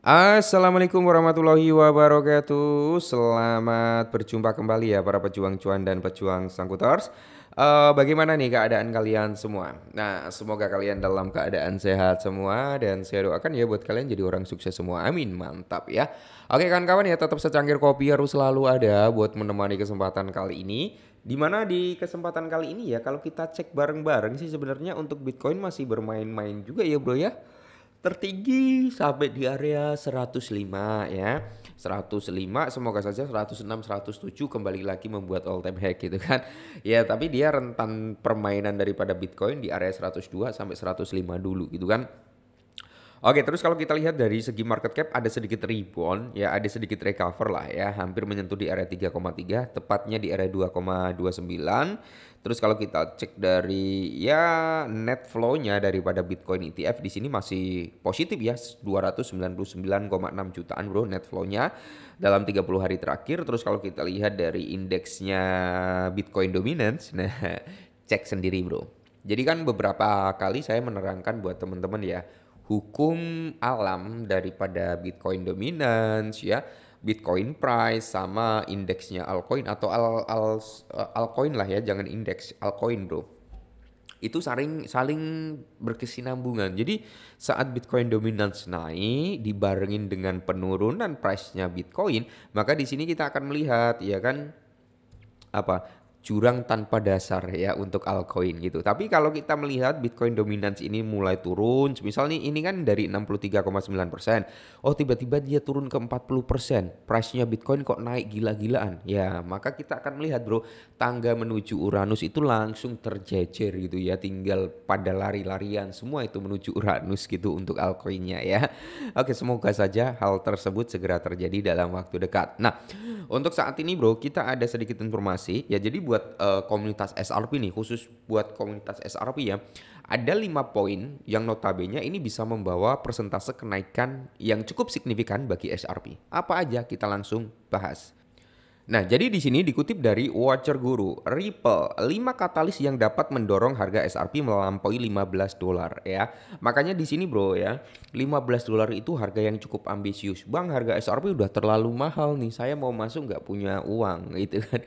Assalamualaikum warahmatullahi wabarakatuh. Selamat berjumpa kembali ya para pejuang cuan dan pejuang sangkuters. Bagaimana nih keadaan kalian semua? Nah, semoga kalian dalam keadaan sehat semua dan saya doakan ya buat kalian jadi orang sukses semua. Amin, mantap ya. Oke kawan-kawan ya tetap secangkir kopi harus selalu ada buat menemani kesempatan kali ini. Dimana di kesempatan kali ini ya kalau kita cek bareng-bareng sih sebenarnya untuk Bitcoin masih bermain-main juga ya bro ya, tertinggi sampai di area 105 ya. 105 semoga saja 106 107 kembali lagi membuat all time high gitu kan. Ya tapi dia rentan permainan daripada Bitcoin di area 102 sampai 105 dulu gitu kan. Oke, terus kalau kita lihat dari segi market cap ada sedikit rebound, ya ada sedikit recover lah ya, hampir menyentuh di area 3,3, tepatnya di area 2,29. Terus kalau kita cek dari ya net flow-nya daripada Bitcoin ETF di sini masih positif ya, 299,6 jutaan bro net flow-nya dalam 30 hari terakhir. Terus kalau kita lihat dari indeksnya Bitcoin Dominance, nah cek sendiri bro. Jadi kan beberapa kali saya menerangkan buat teman-teman ya, hukum alam daripada Bitcoin dominance ya, Bitcoin price sama indeksnya altcoin atau altcoin lah ya, jangan indeks altcoin bro. Itu saling saling berkesinambungan. Jadi saat Bitcoin dominance naik dibarengin dengan penurunan price-nya Bitcoin, maka di sini kita akan melihat ya kan apa jurang tanpa dasar ya untuk altcoin gitu. Tapi kalau kita melihat Bitcoin dominance ini mulai turun, misal nih ini kan dari 63,9%. Oh tiba-tiba dia turun ke 40%. Price-nya Bitcoin kok naik gila-gilaan. Ya, maka kita akan melihat bro, tangga menuju Uranus itu langsung terjejer gitu ya. Tinggal pada lari-larian semua itu menuju Uranus gitu untuk altcoinnya ya. Oke, semoga saja hal tersebut segera terjadi dalam waktu dekat. Nah, untuk saat ini bro, kita ada sedikit informasi ya. Jadi buat komunitas SRP nih, khusus buat komunitas SRP ya, ada 5 poin yang notabene ini bisa membawa persentase kenaikan yang cukup signifikan bagi SRP. Apa aja kita langsung bahas. Nah, jadi di sini dikutip dari Watcher Guru, Ripple, 5 katalis yang dapat mendorong harga SRP melampaui 15 dolar ya. Makanya di sini bro ya, 15 dolar itu harga yang cukup ambisius. Bang, harga SRP udah terlalu mahal nih, saya mau masuk nggak punya uang gitu kan.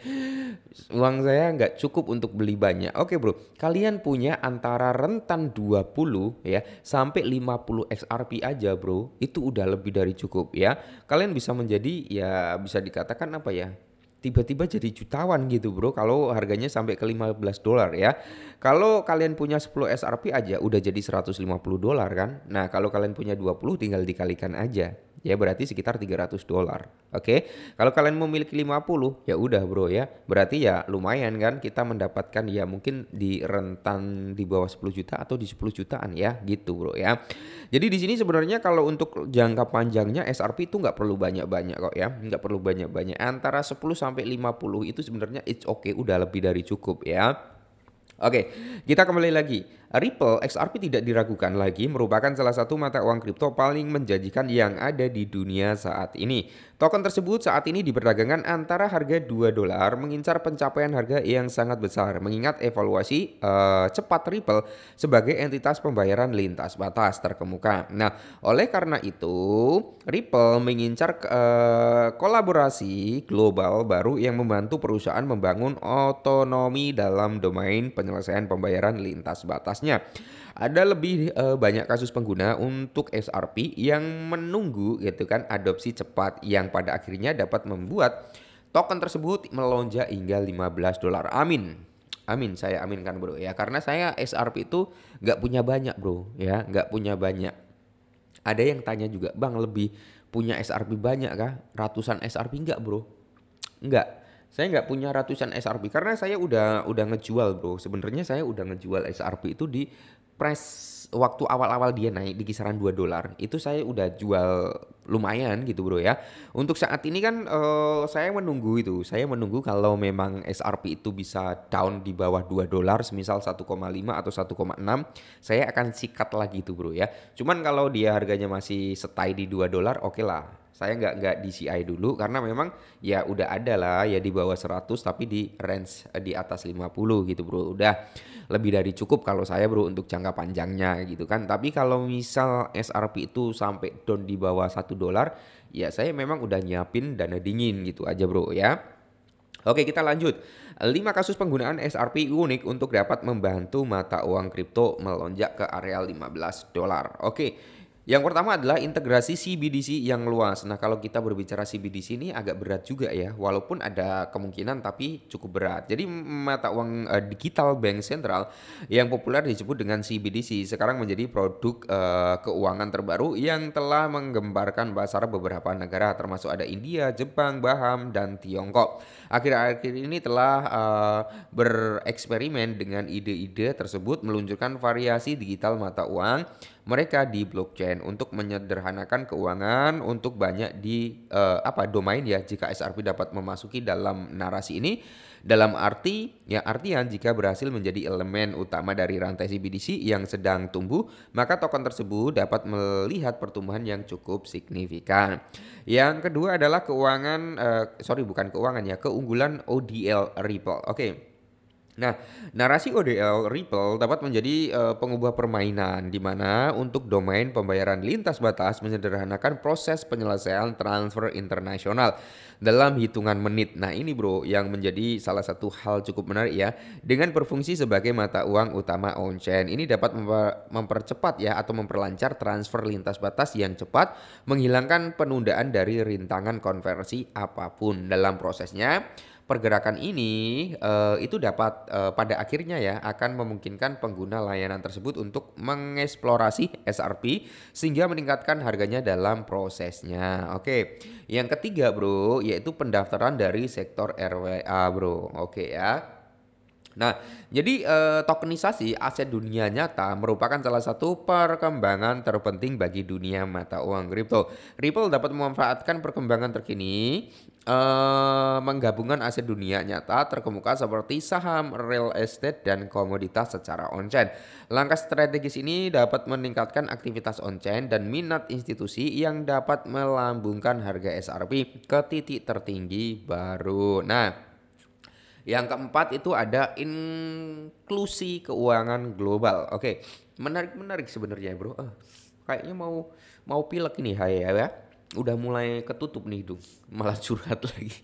Uang saya nggak cukup untuk beli banyak. Oke bro, kalian punya antara rentan 20 ya sampai 50 XRP aja bro, itu udah lebih dari cukup ya. Kalian bisa menjadi ya bisa dikatakan apa ya, tiba-tiba jadi jutawan gitu bro kalau harganya sampai ke 15 dolar ya. Kalau kalian punya 10 SRP aja udah jadi 150 dolar kan. Nah kalau kalian punya 20 tinggal dikalikan aja. Ya berarti sekitar 300 dolar. Oke. Kalau kalian memiliki 50 ya udah bro ya. Berarti ya lumayan kan kita mendapatkan ya mungkin di rentan di bawah 10 juta atau di 10 jutaan ya gitu bro ya. Jadi di sini sebenarnya kalau untuk jangka panjangnya SRP itu nggak perlu banyak-banyak kok ya. Nggak perlu banyak-banyak. Antara 10 sampai 50 itu sebenarnya it's okay, udah lebih dari cukup ya. Oke, kita kembali lagi. Ripple XRP tidak diragukan lagi merupakan salah satu mata uang kripto paling menjanjikan yang ada di dunia saat ini. Token tersebut saat ini diperdagangkan antara harga 2 dolar mengincar pencapaian harga yang sangat besar mengingat evaluasi cepat Ripple sebagai entitas pembayaran lintas batas terkemuka. Nah, oleh karena itu Ripple mengincar kolaborasi global baru yang membantu perusahaan membangun otonomi dalam domain penyelesaian pembayaran lintas batasnya. Ada lebih banyak kasus pengguna untuk SRP yang menunggu gitu kan adopsi cepat yang pada akhirnya dapat membuat token tersebut melonjak hingga 15 dolar. Amin. Amin, saya aminkan bro ya, karena saya SRP itu nggak punya banyak bro ya, nggak punya banyak. Ada yang tanya juga, bang lebih punya SRP banyak kah? Ratusan SRP enggak bro? Enggak. Saya nggak punya ratusan SRP karena saya udah ngejual bro. Sebenarnya saya udah ngejual SRP itu di price waktu awal-awal dia naik di kisaran 2 dolar. Itu saya udah jual lumayan gitu bro ya. Untuk saat ini kan saya menunggu itu. Saya menunggu kalau memang SRP itu bisa down di bawah 2 dolar, semisal 1,5 atau 1,6, saya akan sikat lagi itu bro ya. Cuman kalau dia harganya masih stay di 2 dolar, oke lah. Saya nggak DCI dulu karena memang ya udah ada lah ya di bawah 100 tapi di range di atas 50 gitu bro. Udah lebih dari cukup kalau saya bro untuk jangka panjangnya gitu kan. Tapi kalau misal SRP itu sampai down di bawah 1 $1, ya saya memang udah nyiapin dana dingin gitu aja bro ya. Oke, kita lanjut. 5 kasus penggunaan SRP unik untuk dapat membantu mata uang kripto melonjak ke area $15. Oke. Yang pertama adalah integrasi CBDC yang luas. Nah, kalau kita berbicara CBDC ini agak berat juga ya, walaupun ada kemungkinan tapi cukup berat. Jadi mata uang digital bank sentral yang populer disebut dengan CBDC sekarang menjadi produk keuangan terbaru yang telah menggemparkan pasar beberapa negara termasuk ada India, Jepang, Baham, dan Tiongkok. Akhir-akhir ini telah bereksperimen dengan ide-ide tersebut meluncurkan variasi digital mata uang mereka di blockchain untuk menyederhanakan keuangan untuk banyak di domain ya jika SRP dapat memasuki dalam narasi ini dalam artian jika berhasil menjadi elemen utama dari rantai CBDC yang sedang tumbuh maka token tersebut dapat melihat pertumbuhan yang cukup signifikan. Yang kedua adalah keunggulan ODL Ripple. Oke. Nah, narasi ODL Ripple dapat menjadi pengubah permainan di mana untuk domain pembayaran lintas batas menyederhanakan proses penyelesaian transfer internasional dalam hitungan menit. Nah, ini bro yang menjadi salah satu hal cukup menarik ya. Dengan berfungsi sebagai mata uang utama on-chain, ini dapat mempercepat ya atau memperlancar transfer lintas batas yang cepat, menghilangkan penundaan dari rintangan konversi apapun dalam prosesnya. Pergerakan ini itu dapat pada akhirnya ya akan memungkinkan pengguna layanan tersebut untuk mengeksplorasi SRP sehingga meningkatkan harganya dalam prosesnya. Oke, yang ketiga bro yaitu pendaftaran dari sektor RWA bro. Oke ya. Nah, jadi tokenisasi aset dunia nyata merupakan salah satu perkembangan terpenting bagi dunia mata uang kripto. Ripple dapat memanfaatkan perkembangan terkini menggabungkan aset dunia nyata terkemuka seperti saham, real estate, dan komoditas secara on-chain. Langkah strategis ini dapat meningkatkan aktivitas on-chain dan minat institusi yang dapat melambungkan harga SRP ke titik tertinggi baru. Nah, yang keempat itu ada inklusi keuangan global. Oke, menarik sebenarnya bro. Kayaknya mau pilek ini ya. Udah mulai ketutup nih hidung, malah curhat lagi.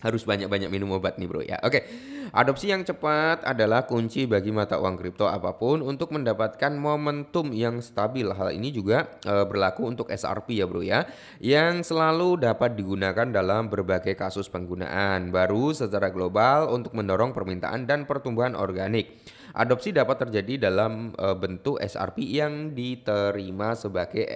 Harus banyak-banyak minum obat nih bro ya. Oke, adopsi yang cepat adalah kunci bagi mata uang kripto apapun untuk mendapatkan momentum yang stabil. Hal ini juga berlaku untuk SRP ya bro ya, yang selalu dapat digunakan dalam berbagai kasus penggunaan baru secara global untuk mendorong permintaan dan pertumbuhan organik. Adopsi dapat terjadi dalam bentuk SRP yang diterima sebagai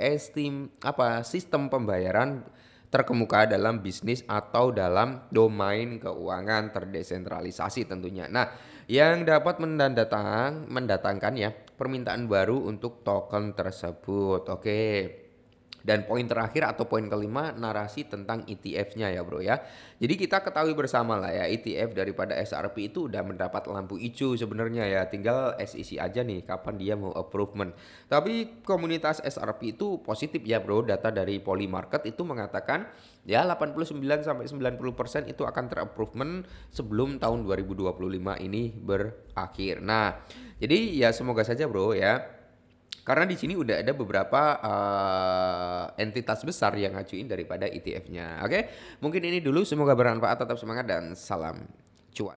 sistem pembayaran terkemuka dalam bisnis atau dalam domain keuangan terdesentralisasi tentunya. Nah, yang dapat mendatangkan ya permintaan baru untuk token tersebut. Oke. Dan poin terakhir atau poin kelima narasi tentang ETF-nya ya bro ya. Jadi kita ketahui bersama lah ya ETF daripada SRP itu udah mendapat lampu hijau sebenarnya ya. Tinggal SEC aja nih kapan dia mau approval. Tapi komunitas SRP itu positif ya bro. Data dari Polymarket itu mengatakan ya 89-90% itu akan terapproval sebelum tahun 2025 ini berakhir. Nah, jadi ya semoga saja bro ya. Karena di sini udah ada beberapa entitas besar yang ngajuin daripada ETF-nya. Oke, mungkin ini dulu. Semoga bermanfaat. Tetap semangat dan salam